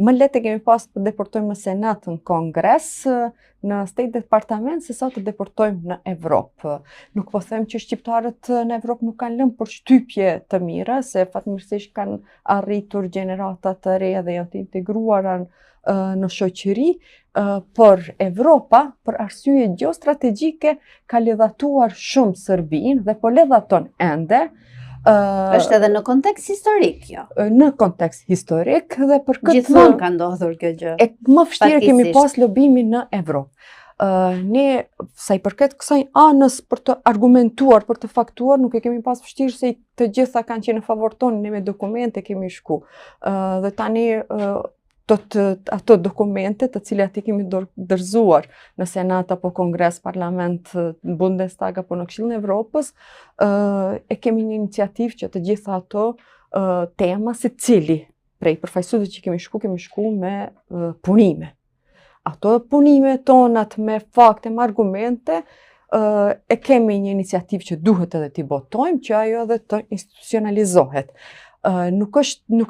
më lehtë e kemi pas të deportojmë në Senat, në Kongres, në State Departament, se sa të deportojmë në Evropë. Nuk po them që shqiptarët në Evropë nuk kanë lënë përshtypje të mira, se fatmirësisht kanë arritur gjenerata të reja dhe janë të integruara në shoqëri, por Evropa, për arsye gjeostrategjike, ka ledhatuar shumë Serbinë dhe po ledhaton ende. Është edhe në kontekst historik, jo? Në kontekst historik dhe për këtë... Gjithmonë ka ndodhur kjo gjë. Më vështirë kemi pas lobimin në Evropë. Ne, sa i përket kësaj anës për të argumentuar, për të faktuar, nuk e kemi pas vështirë se të gjitha kanë qenë në favor tonë, ne me dokumente kemi shku. Dhe tani ato dokumente të cilat i kemi dorëzuar në Senat apo Kongres, Parlament, Bundestag apo në Këshillin e Evropës, e kemi një iniciativë që të gjitha ato tema, se cili prej përfaqësuesve që kemi shku me punime. Ato punime tonat me fakte, me argumente, e kemi një iniciativë që duhet edhe t'i botojmë, që ajo edhe të institucionalizohet. Nuk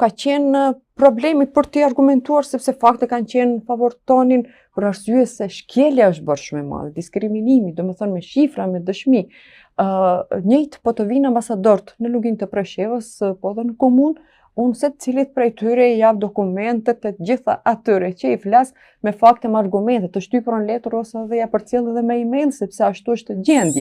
ka qenë problemi për t'i argumentuar, sepse fakte kanë qenë në favor tonin për arsye se shkelja është bërë shumë e madhe, diskriminimi, domethënë me shifra, me dëshmi. Njëjtë po të vinë ambasadorët në Luginë të Preshevës, po edhe në komunë, unë se cilit prej tyre i jap dokumentet të gjitha atyre që i flas me fakte, me argumente, të shtypur në letër ose edhe ja përcjell edhe me email, sepse ashtu është gjendja.